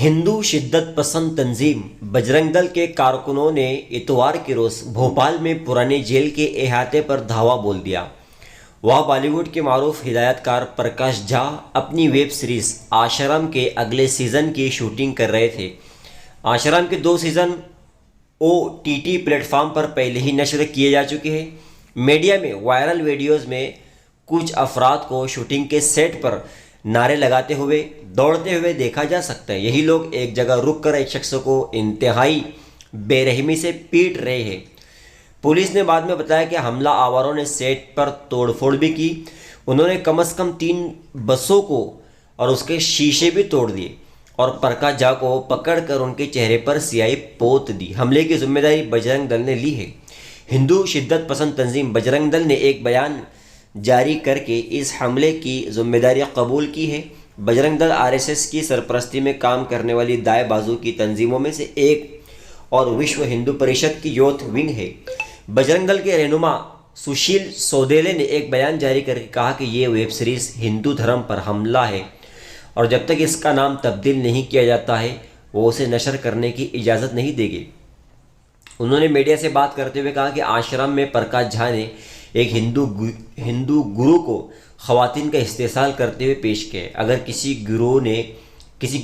हिंदू शिद्दत पसंद तंजीम बजरंग दल के कारकुनों ने इतवार के रोज भोपाल में पुराने जेल के अहाते पर धावा बोल दिया। वह बॉलीवुड के मारूफ हिदायतकार प्रकाश झा अपनी वेब सीरीज आश्रम के अगले सीज़न की शूटिंग कर रहे थे। आश्रम के 2 सीज़न OTT प्लेटफॉर्म पर पहले ही नश्र किए जा चुके हैं। मीडिया में वायरल वीडियोज़ में कुछ अफराद को शूटिंग के सेट पर नारे लगाते हुए दौड़ते हुए देखा जा सकता है। यही लोग एक जगह रुककर एक शख्स को इंतहाई बेरहमी से पीट रहे हैं। पुलिस ने बाद में बताया कि हमला आवारों ने सेट पर तोड़फोड़ भी की। उन्होंने कम से कम 3 बसों को और उसके शीशे भी तोड़ दिए और प्रकाश झा को पकड़कर उनके चेहरे पर स्याही पोत दी। हमले की जिम्मेदारी बजरंग दल ने ली है। हिंदू शिद्दत पसंद तंजीम बजरंग दल ने एक बयान जारी करके इस हमले की जिम्मेदारी कबूल की है। बजरंग दल RSS की सरपरस्ती में काम करने वाली दाएं बाजू की तंजीमों में से एक और विश्व हिंदू परिषद की यूथ विंग है। बजरंग दल के रहनुमा सुशील सौदेले ने एक बयान जारी करके कहा कि ये वेब सीरीज़ हिंदू धर्म पर हमला है और जब तक इसका नाम तब्दील नहीं किया जाता है वो उसे नशर करने की इजाज़त नहीं देगी। उन्होंने मीडिया से बात करते हुए कहा कि आश्रम में प्रकाश झा ने एक हिंदू गुरु को ख़वातीन का इस्तेसाल करते हुए पेश किया है। अगर किसी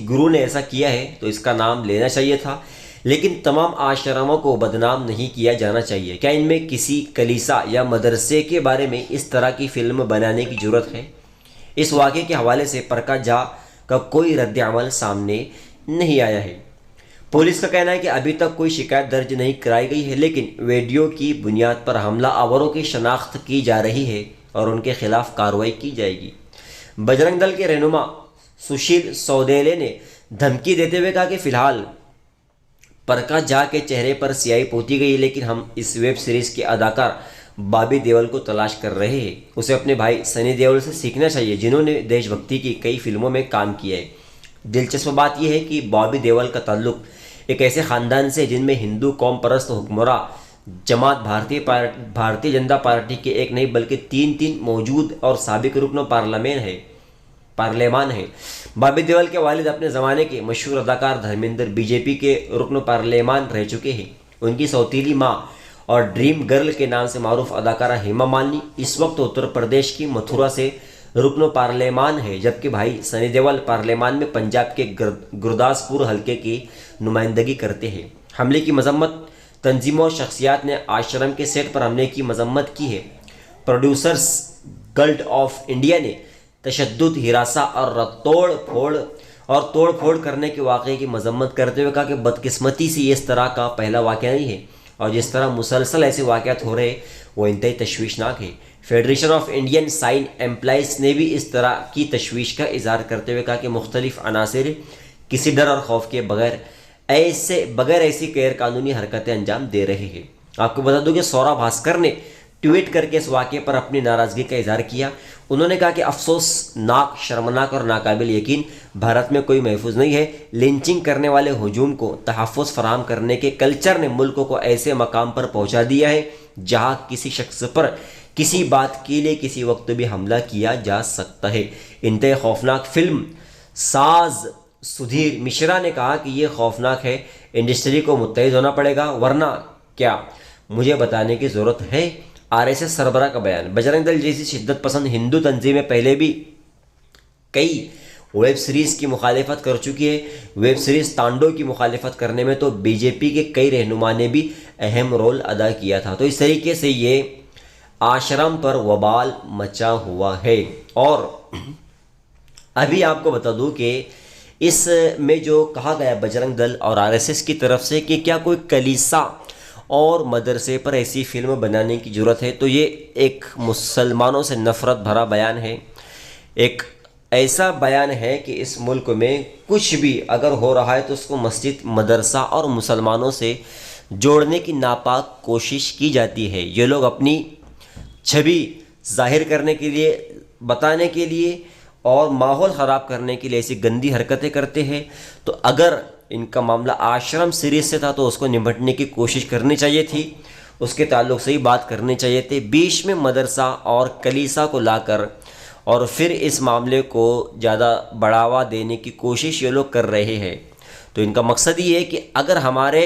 गुरु ने ऐसा किया है तो इसका नाम लेना चाहिए था, लेकिन तमाम आश्रमों को बदनाम नहीं किया जाना चाहिए। क्या इनमें किसी कलीसा या मदरसे के बारे में इस तरह की फिल्म बनाने की ज़रूरत है? इस वाक़े के हवाले से प्रकाश झा का कोई रद्द-ए-अमल सामने नहीं आया है। पुलिस का कहना है कि अभी तक कोई शिकायत दर्ज नहीं कराई गई है, लेकिन वीडियो की बुनियाद पर हमला आवरों की शनाख्त की जा रही है और उनके खिलाफ कार्रवाई की जाएगी। बजरंग दल के रहनुमा सुशील सौदेले ने धमकी देते हुए कहा कि फिलहाल प्रकाश झा के चेहरे पर स्याही पोती गई, लेकिन हम इस वेब सीरीज़ के अदाकार बॉबी देओल को तलाश कर रहे हैं। उसे अपने भाई सनी देओल से सीखना चाहिए, जिन्होंने देशभक्ति की कई फिल्मों में काम किया है। दिलचस्प बात यह है कि बॉबी देओल का ताल्लुक एक ऐसे ख़ानदान से जिनमें हिंदू कौम परस्त हुक्मरां जमात भारतीय जनता पार्टी के एक नहीं बल्कि 3 मौजूद और साबिक रुकन पार्लियामान है। बॉबी देओल के वालिद अपने ज़माने के मशहूर अदाकार धर्मेंद्र BJP के रुकन पार्लियामान रह चुके हैं। उनकी सौतीली माँ और ड्रीम गर्ल के नाम से मारूफ अदाकारा हेमा मालिनी इस वक्त उत्तर प्रदेश की मथुरा से रुकन पार्लियामान है, जबकि भाई सनी देओल पार्लियामान में पंजाब के गुरदासपुर हल्के की नुमाइंदगी करते हैं। हमले की मजम्मत तंजीमों और शख्सियात ने आश्रम के सेट पर हमले की मजम्मत की है। प्रोड्यूसर्स गिल्ड ऑफ इंडिया ने तशद्दुद, हिरासा और तोड़ फोड़ करने के वाक़े की मजम्मत करते हुए कहा कि बदकिस्मती से इस तरह का पहला वाक़या नहीं है और जिस तरह मुसलसल ऐसे वाक़यात हो रहे वो इंतहाई तशवीशनाक है। Federation of Indian sign employees ने भी इस तरह की तशवीश का इजहार करते हुए कहा कि मुख्तलिफ अनासिर किसी डर और खौफ के बगैर ऐसी गैर कानूनी हरकतें अंजाम दे रहे हैं। आपको बता दूं कि सौरभ भास्कर ने ट्वीट करके इस वाक़े पर अपनी नाराज़गी का इजहार किया। उन्होंने कहा कि अफसोसनाक, शर्मनाक और नाकाबिल यकीन भारत में कोई महफूज नहीं है। लिंचिंग करने वाले हुजूम को तहफ़्फ़ुज़ फराहम करने के कल्चर ने मुल्क को ऐसे मकाम पर पहुँचा दिया है जहाँ किसी शख्स पर किसी बात के लिए किसी वक्त भी हमला किया जा सकता है। इंतहाई खौफनाक फिल्म साज सुधीर मिश्रा ने कहा कि यह खौफनाक है, इंडस्ट्री को मुत्तहिद होना पड़ेगा, वरना क्या मुझे बताने की ज़रूरत है। RSS सरबराह का बयान। बजरंग दल जैसी शिद्दत पसंद हिंदू तंजीमें पहले भी कई वेब सीरीज़ की मुखालिफत कर चुकी है। वेब सीरीज़ तांडव की मुखालिफत करने में तो BJP के कई रहनुमा ने भी अहम रोल अदा किया था। तो इस तरीके से ये आश्रम पर वबाल मचा हुआ है। और अभी आपको बता दूं कि इस में जो कहा गया बजरंग दल और RSS की तरफ से कि क्या कोई कलीसा और मदरसे पर ऐसी फिल्म बनाने की ज़रूरत है, तो ये एक मुसलमानों से नफ़रत भरा बयान है। एक ऐसा बयान है कि इस मुल्क में कुछ भी अगर हो रहा है तो उसको मस्जिद, मदरसा और मुसलमानों से जोड़ने की नापाक कोशिश की जाती है। ये लोग अपनी छवि जाहिर करने के लिए, बताने के लिए और माहौल ख़राब करने के लिए ऐसी गंदी हरकतें करते हैं। तो अगर इनका मामला आश्रम सीरीज़ से था तो उसको निपटने की कोशिश करनी चाहिए थी, उसके ताल्लुक़ से ही बात करनी चाहिए थी। बीच में मदरसा और कलीसा को लाकर और फिर इस मामले को ज़्यादा बढ़ावा देने की कोशिश ये लोग कर रहे हैं। तो इनका मकसद ये है कि अगर हमारे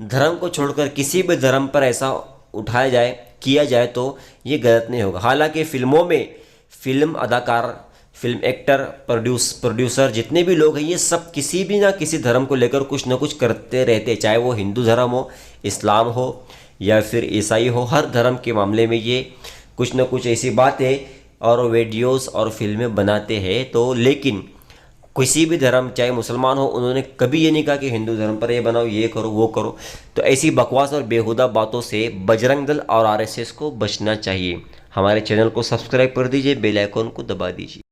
धर्म को छोड़कर किसी भी धर्म पर ऐसा उठाया जाए, किया जाए, तो ये गलत नहीं होगा। हालांकि फिल्मों में फिल्म अदाकार, फिल्म एक्टर, प्रोड्यूसर जितने भी लोग हैं, ये सब किसी भी ना किसी धर्म को लेकर कुछ ना कुछ करते रहते, चाहे वो हिंदू धर्म हो, इस्लाम हो या फिर ईसाई हो। हर धर्म के मामले में ये कुछ ना कुछ ऐसी बातें और वीडियोस और फिल्में बनाते हैं। तो लेकिन किसी भी धर्म, चाहे मुसलमान हो, उन्होंने कभी ये नहीं कहा कि हिंदू धर्म पर ये बनाओ, ये करो, वो करो। तो ऐसी बकवास और बेहुदा बातों से बजरंग दल और आरएसएस को बचना चाहिए। हमारे चैनल को सब्सक्राइब कर दीजिए, बेल आइकॉन को दबा दीजिए।